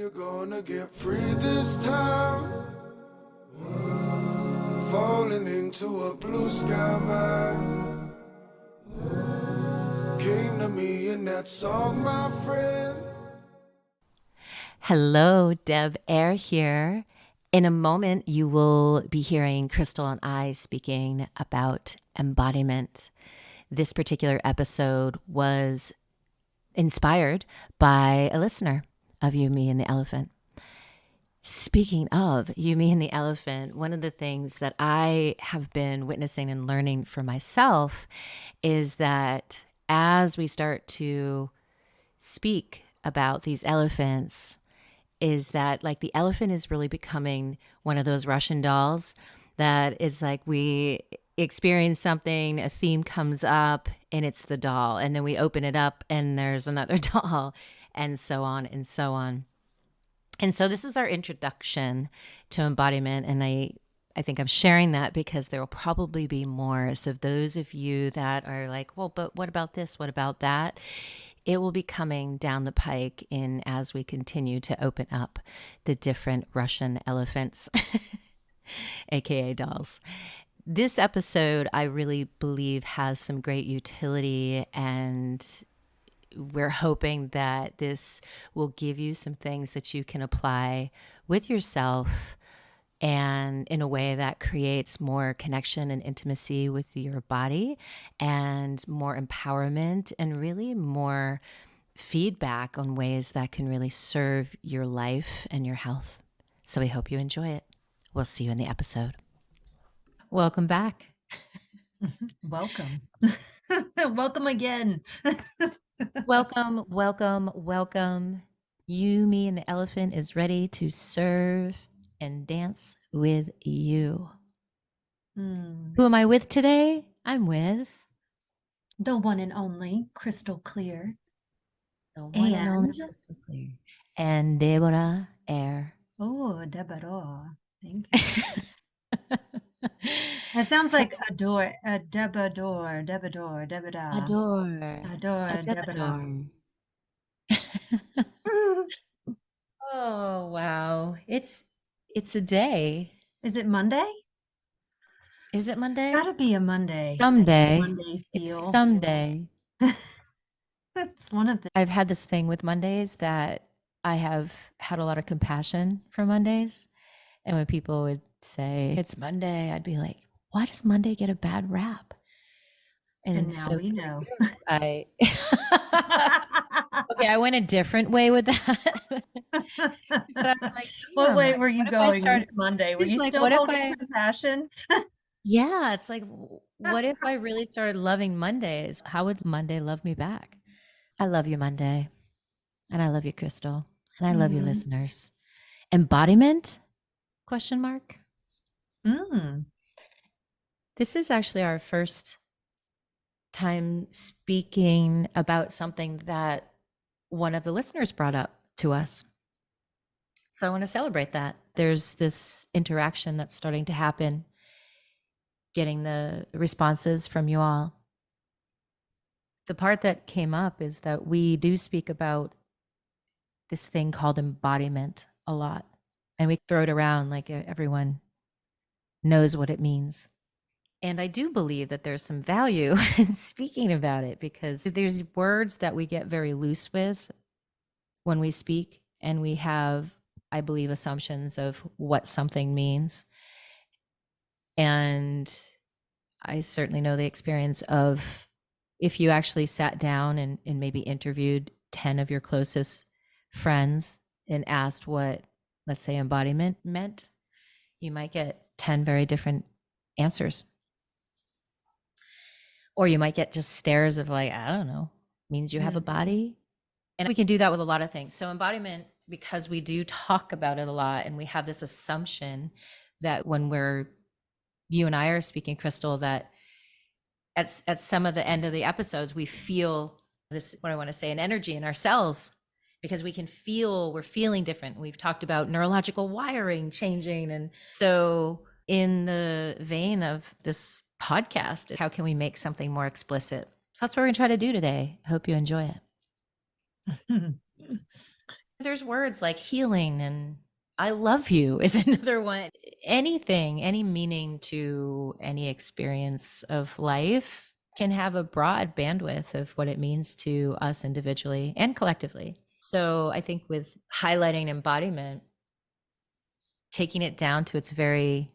you're gonna get free this time. Falling into a blue sky mind. Came to me in that song, my friend. Hello, Deb Air here. In a moment, you will be hearing Crystal and I speaking about embodiment. This particular episode was inspired by a listener of You, Me, and the Elephant. Speaking of You, Me, and the Elephant, one of the things that I have been witnessing and learning for myself is that as we start to speak about these elephants, is that like the elephant is really becoming one of those Russian dolls that is like we experience something, a theme comes up, and it's the doll. And then we open it up and there's another doll, and so on and so on. And so this is our introduction to embodiment. And I think I'm sharing that because there will probably be more. So those of you that are like, well, but what about this? What about that? It will be coming down the pike in as we continue to open up the different Russian elephants, aka dolls. This episode, I really believe, has some great utility, and we're hoping that this will give you some things that you can apply with yourself and in a way that creates more connection and intimacy with your body and more empowerment and really more feedback on ways that can really serve your life and your health. So we hope you enjoy it. We'll see you in the episode. Welcome back. Welcome. Welcome again. Welcome, welcome, welcome. You, Me, and the Elephant is ready to serve and dance with you. Who am I with today? I'm with the one and only Crystal Clear. the one and only Crystal Clear. And Deborah Air. Oh, Deborah. Thank you. That sounds like adore, Debador, Debador, Debada. Adore. Debada. Oh, wow. It's a day. Is it Monday? Is it Monday? Gotta be a Monday. Someday. Monday It's feel. someday. That's one of the. I've had this thing with Mondays that I have had a lot of compassion for Mondays. And when people would say, it's Monday, I'd be like, why does Monday get a bad rap? And now we know. Okay, I went a different way with that. I was like, what way were you going with Monday? Were you still holding compassion? Yeah, it's like, what if I really started loving Mondays? How would Monday love me back? I love you, Monday. And I love you, Crystal. And I love you, listeners. Embodiment? Question mark. This is actually our first time speaking about something that one of the listeners brought up to us. So I want to celebrate that. There's this interaction that's starting to happen, getting the responses from you all. The part that came up is that we do speak about this thing called embodiment a lot, and we throw it around like everyone knows what it means. And I do believe that there's some value in speaking about it, because there's words that we get very loose with when we speak, and we have, I believe, assumptions of what something means. And I certainly know the experience of if you actually sat down and maybe interviewed 10 of your closest friends and asked what, let's say, embodiment meant, you might get 10 very different answers. Or you might get just stares of like, I don't know, means you have a body. And we can do that with a lot of things. So embodiment, because we do talk about it a lot, and we have this assumption that when you and I are speaking, Crystal, that at some of the end of the episodes, we feel this, what I want to say, an energy in our cells, because we're feeling different. We've talked about neurological wiring changing. And so in the vein of this podcast, how can we make something more explicit? So that's what we're going to try to do today. I hope you enjoy it. There's words like healing and I love you is another one. Anything, any meaning to any experience of life can have a broad bandwidth of what it means to us individually and collectively. So I think with highlighting embodiment, taking it down to its very,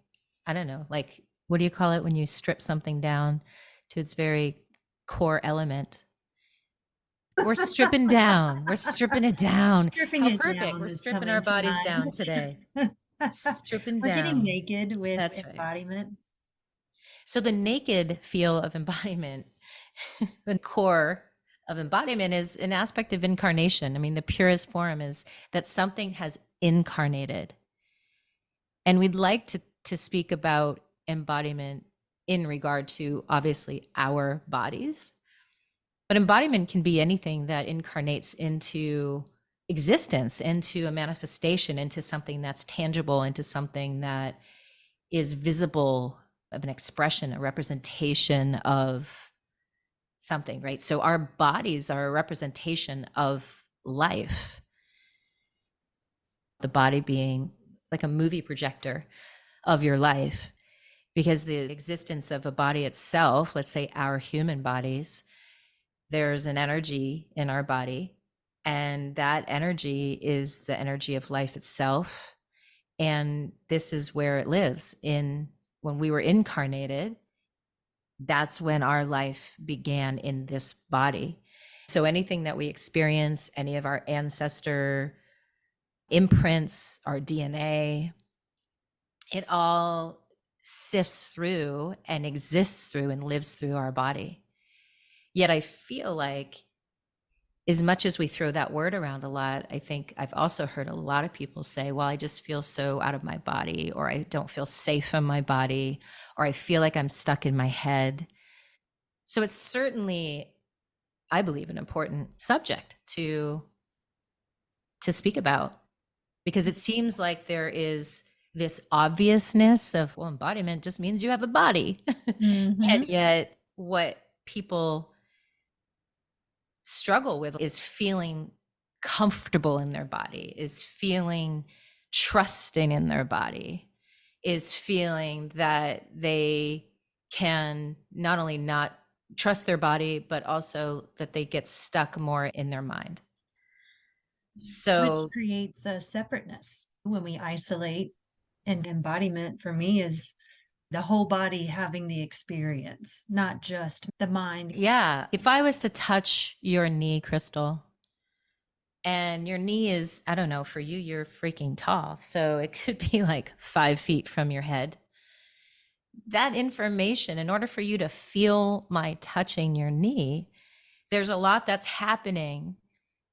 I don't know, like, what do you call it when you strip something down to its very core element? We're stripping down. We're stripping it down. Stripping How it perfect. down We're is stripping our coming to bodies mind. down today. Stripping We're getting down. naked with That's right. embodiment. So the naked feel of embodiment, the core of embodiment is an aspect of incarnation. I mean, the purest form is that something has incarnated. And we'd like to speak about embodiment in regard to obviously our bodies. But embodiment can be anything that incarnates into existence, into a manifestation, into something that's tangible, into something that is visible, of an expression, a representation of something, right? So our bodies are a representation of life. The body being like a movie projector of your life, because the existence of a body itself, let's say our human bodies, there's an energy in our body, and that energy is the energy of life itself. And this is where it lives. In when we were incarnated, that's when our life began in this body. So anything that we experience, any of our ancestor imprints, our DNA, it all sifts through and exists through and lives through our body. Yet I feel like, as much as we throw that word around a lot, I think I've also heard a lot of people say, well, I just feel so out of my body, or I don't feel safe in my body, or I feel like I'm stuck in my head. So it's certainly, I believe, an important subject to speak about, because it seems like there is this obviousness of, well, embodiment just means you have a body. Mm-hmm. And yet what people struggle with is feeling comfortable in their body, is feeling trusting in their body, is feeling that they can not only not trust their body, but also that they get stuck more in their mind. So, which creates a separateness when we isolate. And embodiment for me is the whole body having the experience, not just the mind. yeah, if I was to touch your knee, Crystal, and your knee is, I don't know, for you, you're freaking tall. So it could be like 5 feet from your head. That information, in order for you to feel my touching your knee, there's a lot that's happening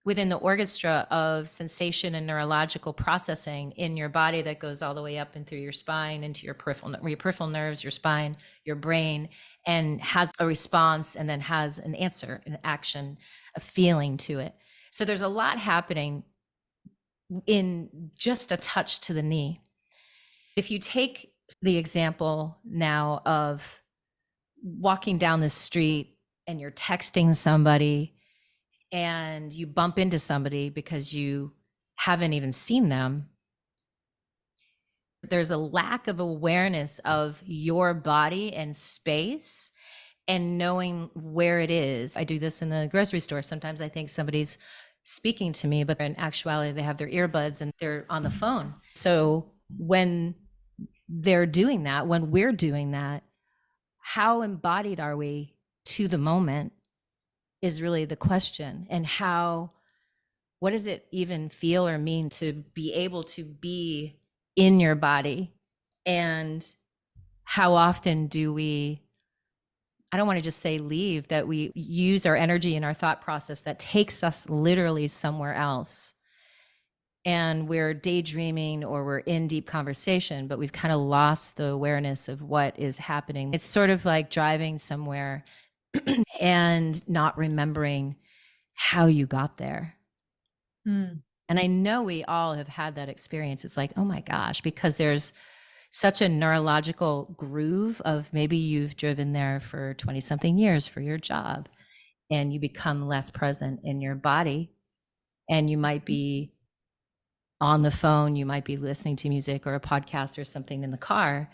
within the orchestra of sensation and neurological processing in your body that goes all the way up and through your spine into your peripheral nerves, your spine, your brain, and has a response and then has an answer, an action, a feeling to it. So there's a lot happening in just a touch to the knee. If you take the example now of walking down the street and you're texting somebody and you bump into somebody because you haven't even seen them, there's a lack of awareness of your body and space and knowing where it is. I do this in the grocery store. Sometimes I think somebody's speaking to me, but in actuality, they have their earbuds and they're on the phone. So when they're doing that, when we're doing that, how embodied are we to the moment is really the question. And what does it even feel or mean to be able to be in your body? And how often do we, I don't want to just say leave, that we use our energy and our thought process that takes us literally somewhere else. And we're daydreaming or we're in deep conversation, but we've kind of lost the awareness of what is happening. It's sort of like driving somewhere and not remembering how you got there. Mm. And I know we all have had that experience. It's like, oh my gosh, because there's such a neurological groove of maybe you've driven there for 20 something years for your job and you become less present in your body, and you might be on the phone, you might be listening to music or a podcast or something in the car,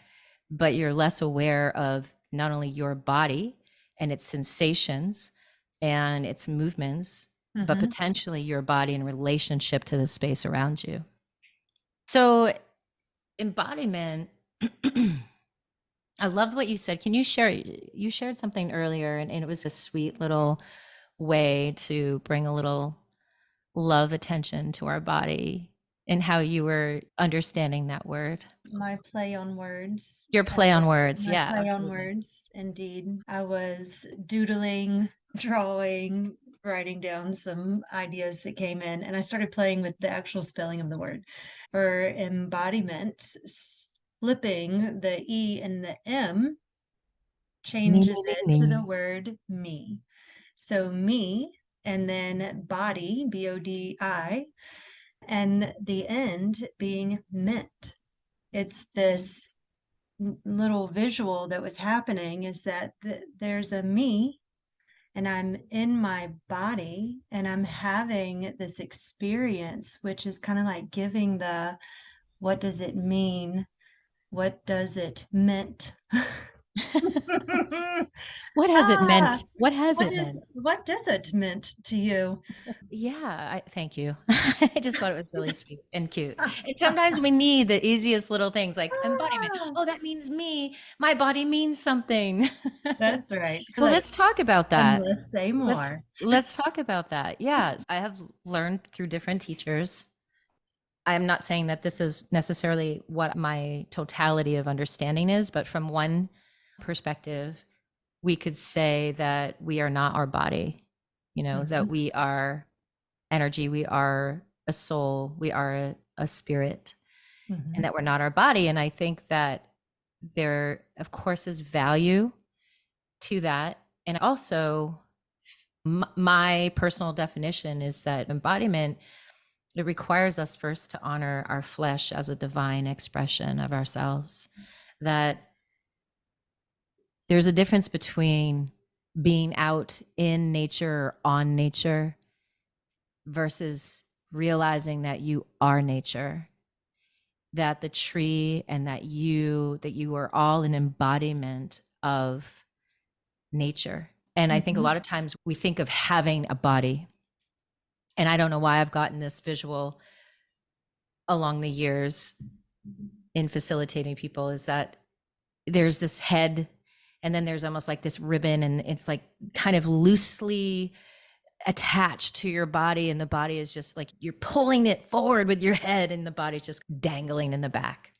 but you're less aware of not only your body and its sensations and its movements, but Mhm. potentially your body in relationship to the space around you. So, embodiment, I loved what you said. Can you share? You shared something earlier, and it was a sweet little way to bring a little love attention to our body and how you were understanding that word. My play on words. Your So play on words. my Yeah, play on absolutely. words, indeed. I was doodling, drawing, writing down some ideas that came in, and I started playing with the actual spelling of the word. For embodiment, flipping the E and the M Me, changes me, me, it to the me. word me. So me, and then body, BODI, and the end being meant. It's this little visual that was happening is that there's a me and I'm in my body and I'm having this experience, which is kind of like giving the what does it mean? What does it meant? What has it Ah, meant? What has it meant? what does it meant to you? Yeah, thank you. I just thought it was really sweet and cute. And sometimes we need the easiest little things like embodiment. Ah, Oh, that means me. My body means something. that's right. Well, Like let's talk about that. endless, say Let's more. let's talk about that. Yes, I have learned through different teachers. I'm not saying that this is necessarily what my totality of understanding is, but from one perspective, we could say that we are not our body, that Mhm, we are energy, we are a soul, we are a spirit, and mhm, that we're not our body. And I think that there, of course, is value to that. And also, my personal definition is that embodiment, it requires us first to honor our flesh as a divine expression of ourselves. That there's a difference between being out in nature or on nature versus realizing that you are nature, that the tree and that you are all an embodiment of nature. And I think a mhm. lot of times we think of having a body, and I don't know why I've gotten this visual along the years in facilitating people, is that there's this head and then there's almost like this ribbon, and it's like kind of loosely attached to your body, and the body is just like you're pulling it forward with your head and the body's just dangling in the back.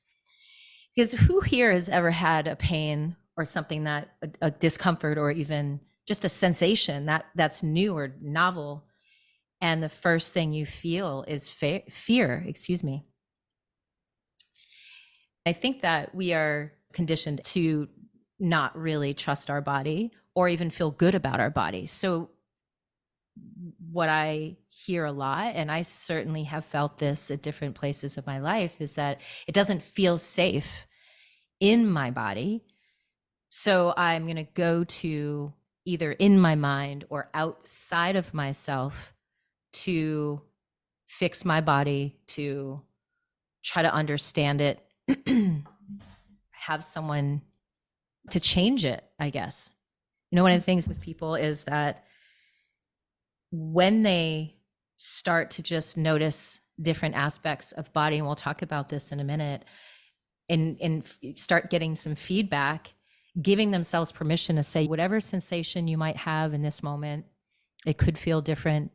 Because who here has ever had a pain or something, that a discomfort or even just a sensation that's new or novel, and the first thing you feel is fear, excuse me. I think that we are conditioned to not really trust our body or even feel good about our body. So what I hear a lot, and I certainly have felt this at different places of my life, is that it doesn't feel safe in my body. So I'm going to go to either in my mind or outside of myself to fix my body, to try to understand it, have someone to change it, I guess. One of the things with people is that when they start to just notice different aspects of body, and we'll talk about this in a minute, and start getting some feedback, giving themselves permission to say whatever sensation you might have in this moment, it could feel different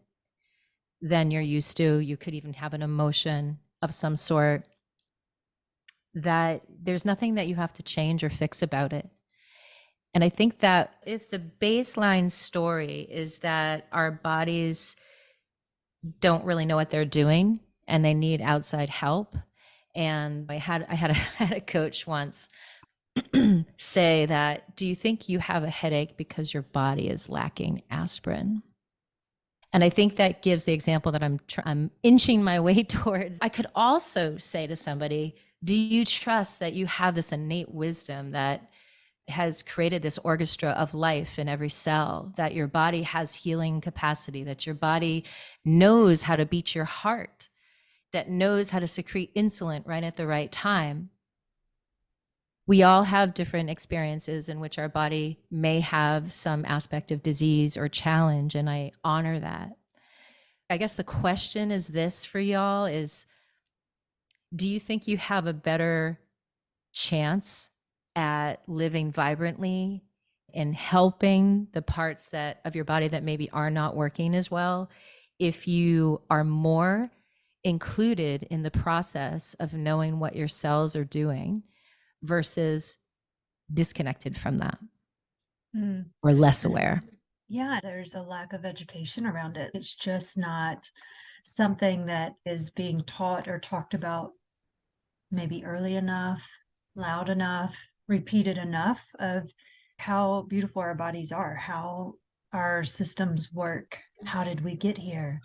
than you're used to. You could even have an emotion of some sort, that there's nothing that you have to change or fix about it. And I think that if the baseline story is that our bodies don't really know what they're doing and they need outside help. And I had a coach once say that, do you think you have a headache because your body is lacking aspirin? And I think that gives the example that I'm inching my way towards. I could also say to somebody, do you trust that you have this innate wisdom that has created this orchestra of life in every cell, that your body has healing capacity, that your body knows how to beat your heart, that knows how to secrete insulin right at the right time. We all have different experiences in which our body may have some aspect of disease or challenge, and I honor that. I guess the question is this for y'all is, do you think you have a better chance at living vibrantly and helping the parts that of your body that maybe are not working as well if you are more included in the process of knowing what your cells are doing versus disconnected from that Mm. or less aware? Yeah, there's a lack of education around it. It's just not something that is being taught or talked about maybe early enough, loud enough, repeated enough of how beautiful our bodies are, how our systems work. How did we get here?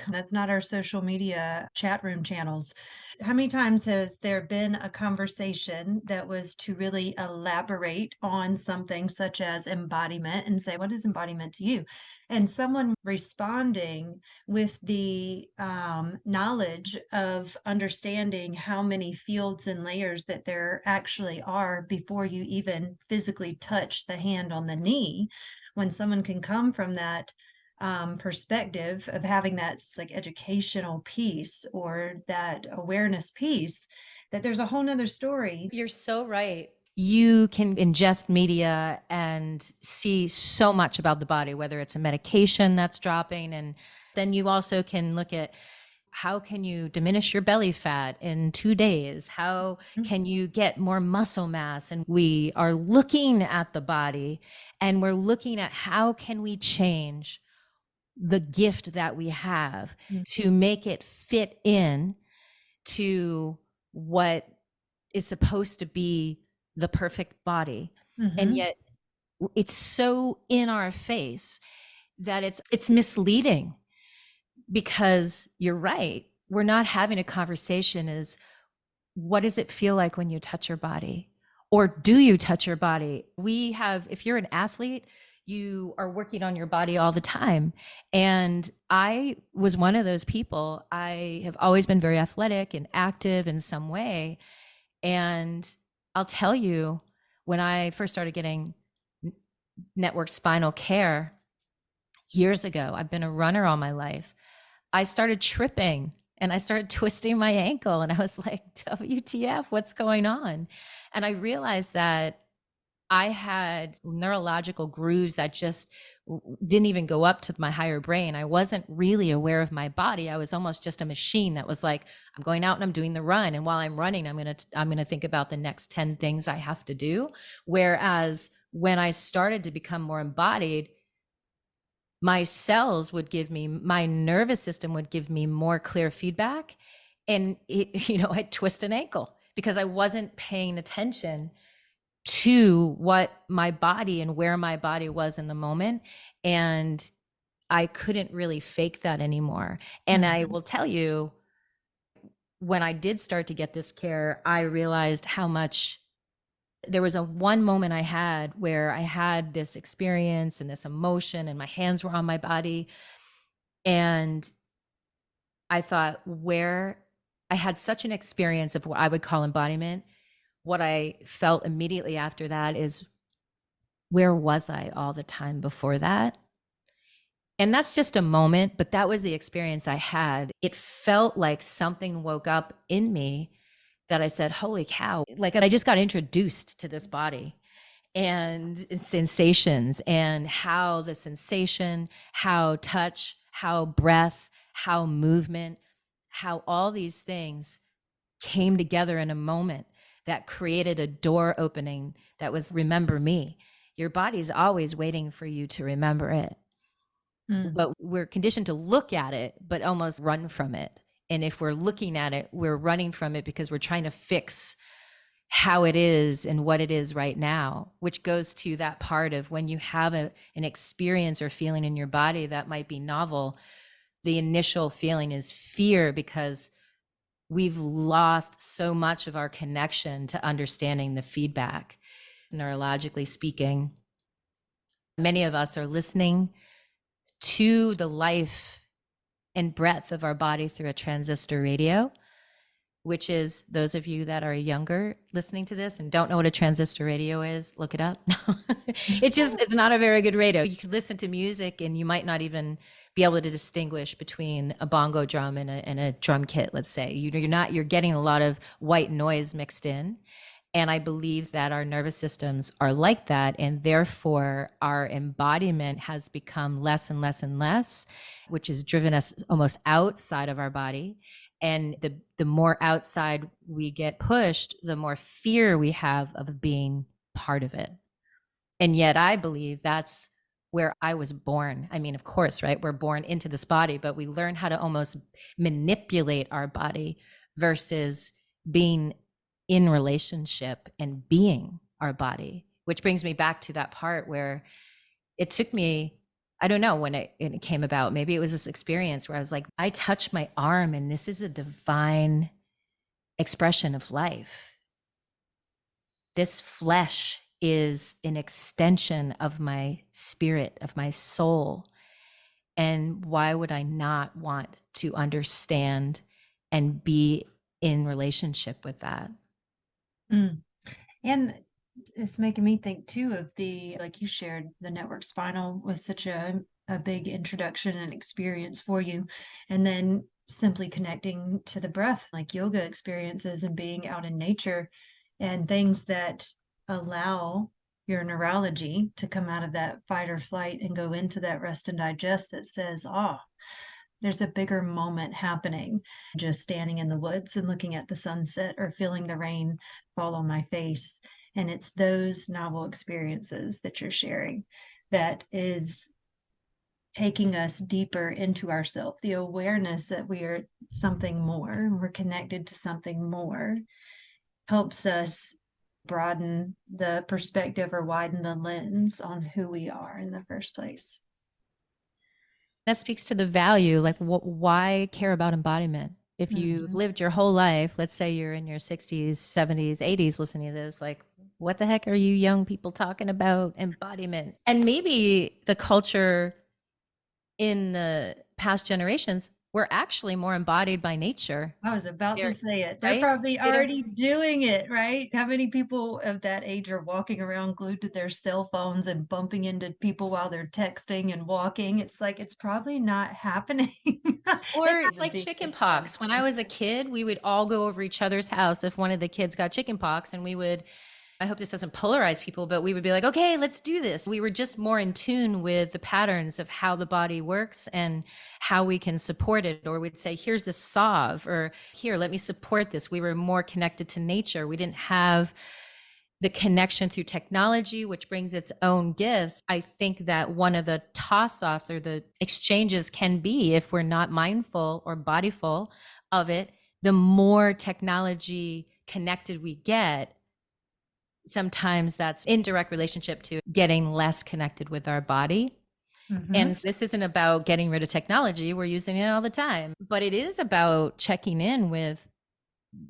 That's not our social media chat room channels. How many times has there been a conversation that was to really elaborate on something such as embodiment and say, what is embodiment to you? And someone responding with the knowledge of understanding how many fields and layers that there actually are before you even physically touch the hand on the knee. When someone can come from that perspective of having that like educational piece or that awareness piece, that there's a whole nother story. You're so right. You can ingest media and see so much about the body, whether it's a medication that's dropping. And then you also can look at how can you diminish your belly fat in 2 days? How can you get more muscle mass? And we are looking at the body and we're looking at how can we change the gift that we have to make it fit in to what is supposed to be the perfect body. Mm-hmm. And yet it's so in our face that it's misleading, because you're right. We're not having a conversation is, what does it feel like when you touch your body? Or do you touch your body? We have, if you're an athlete, you are working on your body all the time. And I was one of those people. I have always been very athletic and active in some way. And I'll tell you, when I first started getting network spinal care years ago, I've been a runner all my life. I started tripping and I started twisting my ankle, and I was like, WTF, what's going on? And I realized that I had neurological grooves that just didn't even go up to my higher brain. I wasn't really aware of my body. I was almost just a machine that was like, I'm going out and I'm doing the run. And while I'm running, I'm going to think about the next 10 things I have to do. Whereas when I started to become more embodied, my cells would give me, my nervous system would give me more clear feedback. And I'd twist an ankle because I wasn't paying attention to what my body and where my body was in the moment. And I couldn't really fake that anymore. And I will tell you, when I did start to get this care, I realized how much there was one moment I had where I had this experience and this emotion and my hands were on my body. And I thought, where I had such an experience of what I would call embodiment. What I felt immediately after that is, where was I all the time before that? And that's just a moment, but that was the experience I had. It felt like something woke up in me that I said, holy cow, like I just got introduced to this body and sensations, and how the sensation, how touch, how breath, how movement, how all these things came together in a moment that created a door opening that was, remember me. Your body's always waiting for you to remember it. But we're conditioned to look at it, but almost run from it. And if we're looking at it, we're running from it because we're trying to fix how it is and what it is right now, which goes to that part of when you have an experience or feeling in your body that might be novel, the initial feeling is fear, because we've lost so much of our connection to understanding the feedback. Neurologically speaking, many of us are listening to the life and breadth of our body through a transistor radio, which is, those of you that are younger listening to this and don't know what a transistor radio is, look it up. It's not a very good radio. You could listen to music and you might not even be able to distinguish between a bongo drum and a drum kit, let's say. You're getting a lot of white noise mixed in. And I believe that our nervous systems are like that. And therefore, our embodiment has become less and less and less, which has driven us almost outside of our body. And the more outside we get pushed, the more fear we have of being part of it. And yet I believe that's where I was born. I mean, of course, right? We're born into this body, but we learn how to almost manipulate our body versus being in relationship and being our body, which brings me back to that part where it took me, I don't know when it came about. Maybe it was this experience where I was like, I touch my arm and this is a divine expression of life. This flesh is an extension of my spirit, of my soul. And why would I not want to understand and be in relationship with that? Mm. And it's making me think too of like you shared, the network spinal was such a big introduction and experience for you. And then simply connecting to the breath, like yoga experiences and being out in nature and things that allow your neurology to come out of that fight or flight and go into that rest and digest that says, oh, there's a bigger moment happening. Just standing in the woods and looking at the sunset or feeling the rain fall on my face. And it's those novel experiences that you're sharing that is taking us deeper into ourselves, the awareness that we are something more, we're connected to something more, helps us broaden the perspective or widen the lens on who we are in the first place. That speaks to the value, like why care about embodiment? If you've lived your whole life, let's say you're in your 60s, 70s, 80s listening to this, like, what the heck are you young people talking about embodiment? And maybe the culture in the past generations were actually more embodied by nature. I was about to say it. They're Right? probably They don't, already doing it, right? How many people of that age are walking around glued to their cell phones and bumping into people while they're texting and walking? It's like it's probably not happening. It or it's is a like big chicken concern. pox. When I was a kid, we would all go over each other's house if one of the kids got chicken pox, and we would, I hope this doesn't polarize people, but we would be like, okay, let's do this. We were just more in tune with the patterns of how the body works and how we can support it. Or we'd say, here's the salve, or here, let me support this. We were more connected to nature. We didn't have the connection through technology, which brings its own gifts. I think that one of the toss offs or the exchanges can be, if we're not mindful or bodyful of it, the more technology connected we get, sometimes that's in direct relationship to getting less connected with our body. And this isn't about getting rid of technology. We're using it all the time, but it is about checking in with,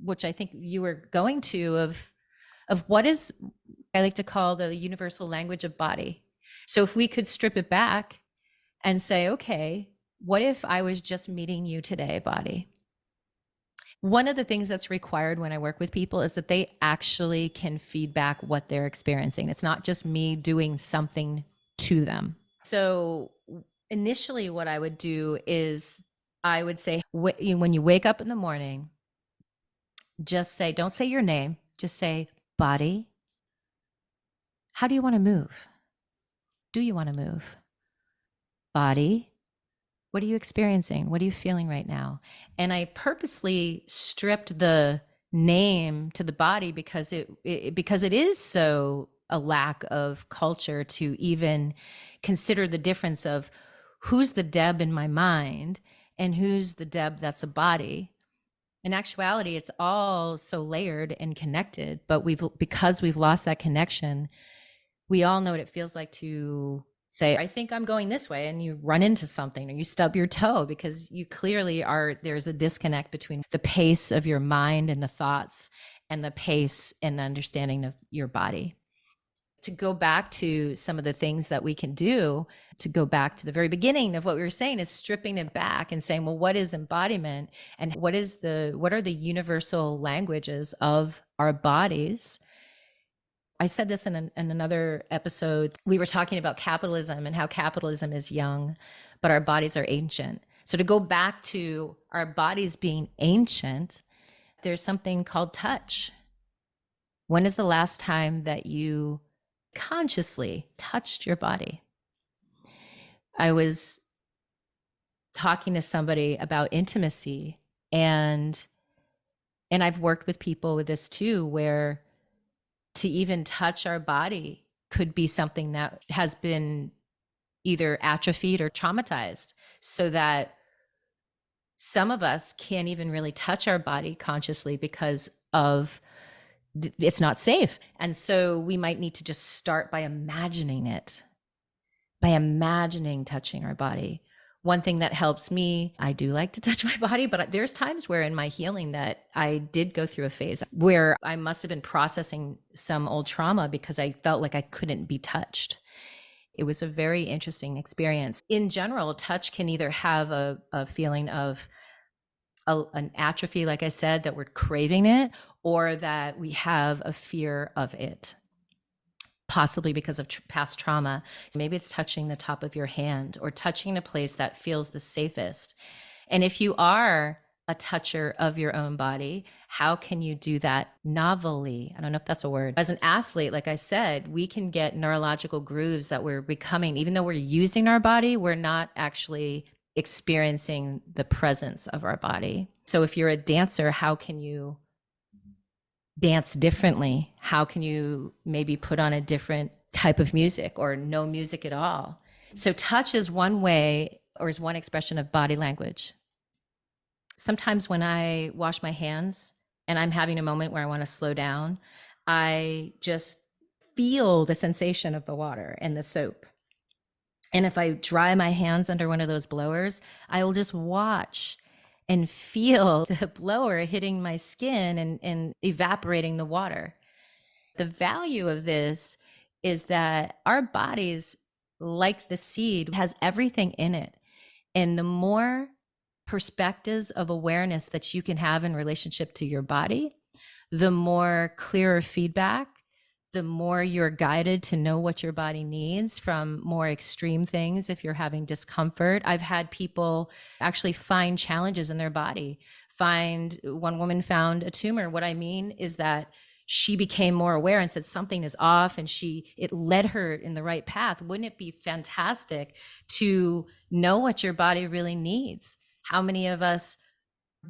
which I think you were going to, of what is, I like to call the universal language of body. So if we could strip it back and say, okay, what if I was just meeting you today, body? One of the things that's required when I work with people is that they actually can feedback what they're experiencing. It's not just me doing something to them. So initially what I would do is I would say, when you wake up in the morning, just say, don't say your name, just say, body, how do you want to move? Do you want to move? Body, what are you experiencing? What are you feeling right now? And I purposely stripped the name to the body because it is so a lack of culture to even consider the difference of who's the Deb in my mind and who's the Deb that's a body. In actuality, it's all so layered and connected, but because we've lost that connection, we all know what it feels like to say, I think I'm going this way, and you run into something or you stub your toe because you clearly there's a disconnect between the pace of your mind and the thoughts and the pace and understanding of your body. To go back to some of the things that we can do, to go back to the very beginning of what we were saying, is stripping it back and saying, well, what is embodiment, and what are the universal languages of our bodies? I said this in another episode. We were talking about capitalism and how capitalism is young, but our bodies are ancient. So to go back to our bodies being ancient, there's something called touch. When is the last time that you consciously touched your body? I was talking to somebody about intimacy, and I've worked with people with this too, where to even touch our body could be something that has been either atrophied or traumatized, so that some of us can't even really touch our body consciously because of it's not safe. And so we might need to just start by imagining it, by imagining touching our body. One thing that helps me, I do like to touch my body, but there's times where in my healing that I did go through a phase where I must have been processing some old trauma because I felt like I couldn't be touched. It was a very interesting experience. In general, touch can either have a feeling of an atrophy, like I said, that we're craving it, or that we have a fear of it, possibly because of past trauma. Maybe it's touching the top of your hand or touching a place that feels the safest. And if you are a toucher of your own body, how can you do that novelly? I don't know if that's a word. As an athlete, like I said, we can get neurological grooves that we're becoming, even though we're using our body, we're not actually experiencing the presence of our body. So if you're a dancer, how can you dance differently? How can you maybe put on a different type of music or no music at all? So touch is one way, or is one expression of body language. Sometimes when I wash my hands and I'm having a moment where I want to slow down, I just feel the sensation of the water and the soap. And if I dry my hands under one of those blowers, I will just watch and feel the blower hitting my skin and evaporating the water. The value of this is that our bodies, like the seed, has everything in it. And the more perspectives of awareness that you can have in relationship to your body, the more clearer feedback, the more you're guided to know what your body needs from more extreme things. If you're having discomfort, I've had people actually find challenges in their body. One woman found a tumor. What I mean is that she became more aware and said something is off, and it led her in the right path. Wouldn't it be fantastic to know what your body really needs? How many of us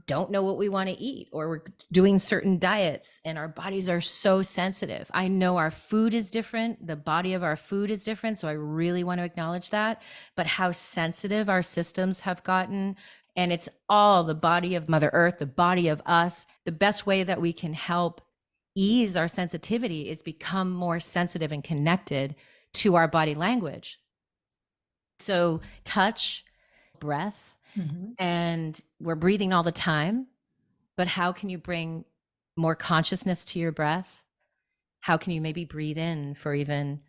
don't know what we want to eat, or we're doing certain diets and our bodies are so sensitive? I know our food is different. The body of our food is different. So I really want to acknowledge that, but how sensitive our systems have gotten. And it's all the body of Mother Earth, the body of us. The best way that we can help ease our sensitivity is become more sensitive and connected to our body language. So touch, breath, and we're breathing all the time, but how can you bring more consciousness to your breath? How can you maybe breathe in for even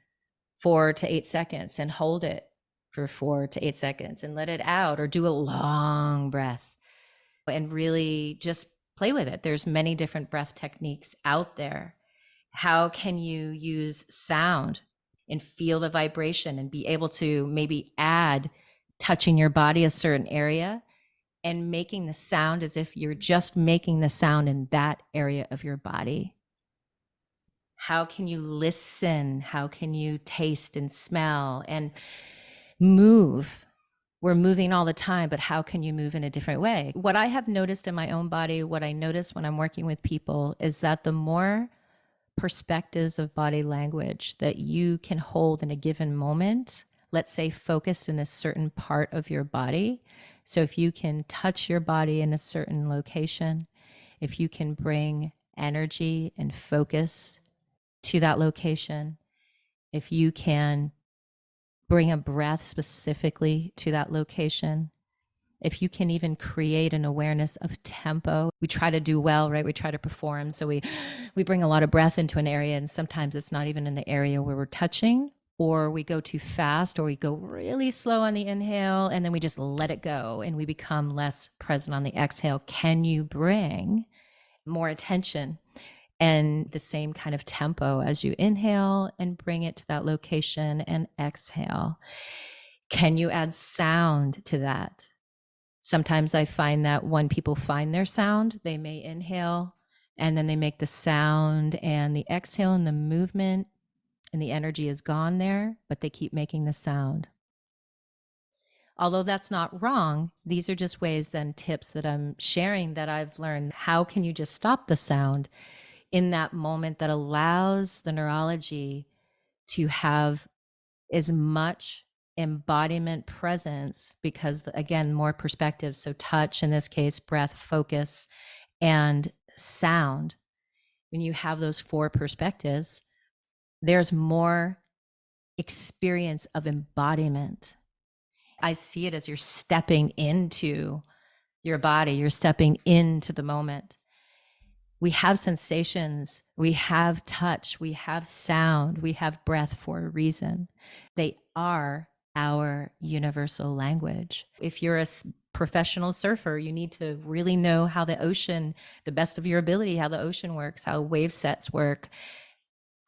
4 to 8 seconds and hold it for 4 to 8 seconds and let it out, or do a long breath and really just play with it? There's many different breath techniques out there. How can you use sound and feel the vibration and be able to maybe add touching your body a certain area and making the sound as if you're just making the sound in that area of your body? How can you listen? How can you taste and smell and move? We're moving all the time, but how can you move in a different way? What I have noticed in my own body, what I notice when I'm working with people, is that the more perspectives of body language that you can hold in a given moment, let's say focused in a certain part of your body. So if you can touch your body in a certain location, if you can bring energy and focus to that location, if you can bring a breath specifically to that location, If you can even create an awareness of tempo, we try to do well, right? We try to perform. So we bring a lot of breath into an area, and sometimes it's not even in the area where we're touching, or we go too fast, or we go really slow on the inhale, and then we just let it go and we become less present on the exhale. Can you bring more attention and the same kind of tempo as you inhale and bring it to that location and exhale? Can you add sound to that? Sometimes I find that when people find their sound, they may inhale and then they make the sound and the exhale and the movement and the energy is gone there, but they keep making the sound. Although that's not wrong, these are just ways, then tips that I'm sharing that I've learned. How can you just stop the sound in that moment that allows the neurology to have as much embodiment presence? Because again, more perspective. So touch, in this case, breath, focus, and sound. When you have those four perspectives, there's more experience of embodiment. I see it as you're stepping into your body, you're stepping into the moment. We have sensations, we have touch, we have sound, we have breath for a reason. They are our universal language. If you're a professional surfer, you need to really know how the ocean, the best of your ability, how the ocean works, how wave sets work,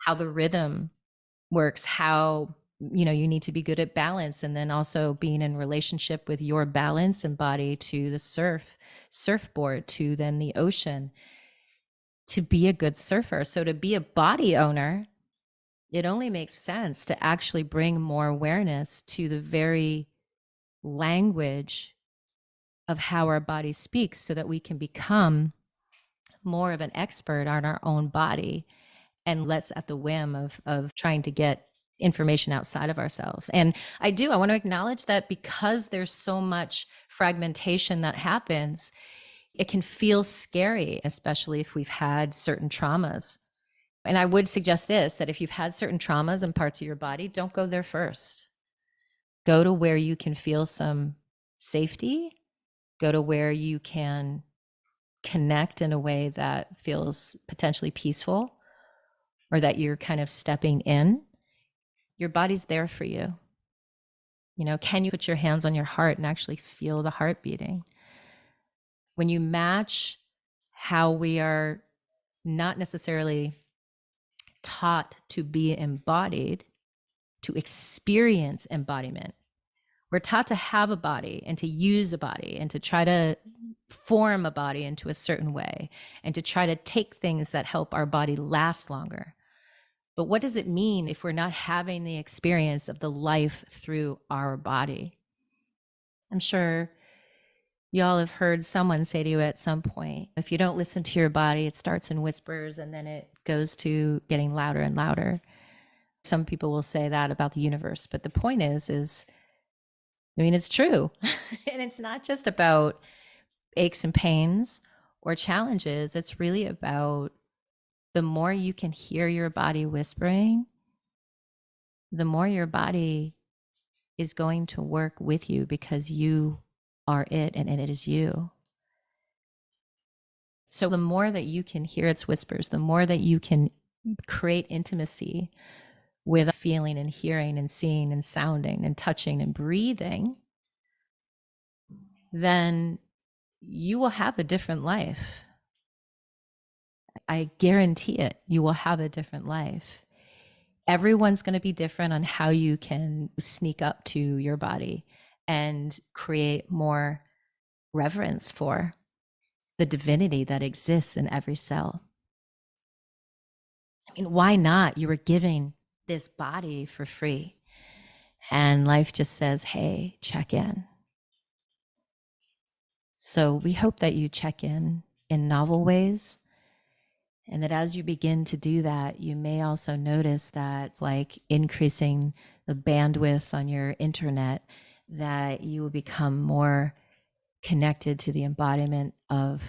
how the rhythm works, how you need to be good at balance, and then also being in relationship with your balance and body to the surfboard, to then the ocean, to be a good surfer. So to be a body owner, it only makes sense to actually bring more awareness to the very language of how our body speaks, so that we can become more of an expert on our own body and less at the whim of trying to get information outside of ourselves. And I want to acknowledge that because there's so much fragmentation that happens, it can feel scary, especially if we've had certain traumas. And I would suggest this, that if you've had certain traumas in parts of your body, don't go there first. Go to where you can feel some safety. Go to where you can connect in a way that feels potentially peaceful, or that you're kind of stepping in. Your body's there for you. Can you put your hands on your heart and actually feel the heart beating? When you match how we are not necessarily taught to be embodied, to experience embodiment, we're taught to have a body and to use a body and to try to form a body into a certain way and to try to take things that help our body last longer. But what does it mean if we're not having the experience of the life through our body? I'm sure y'all have heard someone say to you at some point, if you don't listen to your body, it starts in whispers and then it goes to getting louder and louder. Some people will say that about the universe, but the point is it's true. And it's not just about aches and pains or challenges. It's really about the more you can hear your body whispering, the more your body is going to work with you, because you are it and it is you. So the more that you can hear its whispers, the more that you can create intimacy with feeling and hearing and seeing and sounding and touching and breathing, then you will have a different life. I guarantee it. You will have a different life. Everyone's going to be different on how you can sneak up to your body and create more reverence for the divinity that exists in every cell. Why not? You were giving this body for free, and life just says, hey, check in. So we hope that you check in novel ways, and that as you begin to do that, you may also notice that, like increasing the bandwidth on your internet, that you will become more connected to the embodiment of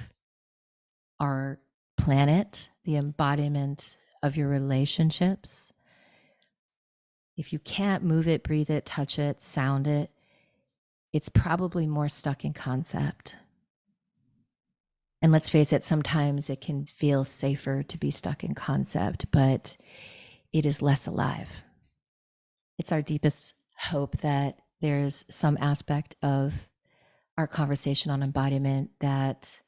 our planet, the embodiment of your relationships. If you can't move it, breathe it, touch it, sound it, it's probably more stuck in concept. And let's face it, sometimes it can feel safer to be stuck in concept, but it is less alive. It's our deepest hope that there's some aspect of our conversation on embodiment that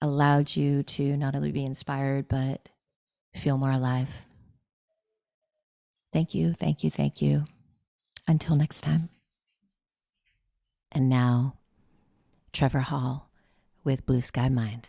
allowed you to not only be inspired, but feel more alive. Thank you, thank you, thank you. Until next time. And now, Trevor Hall with Blue Sky Mind.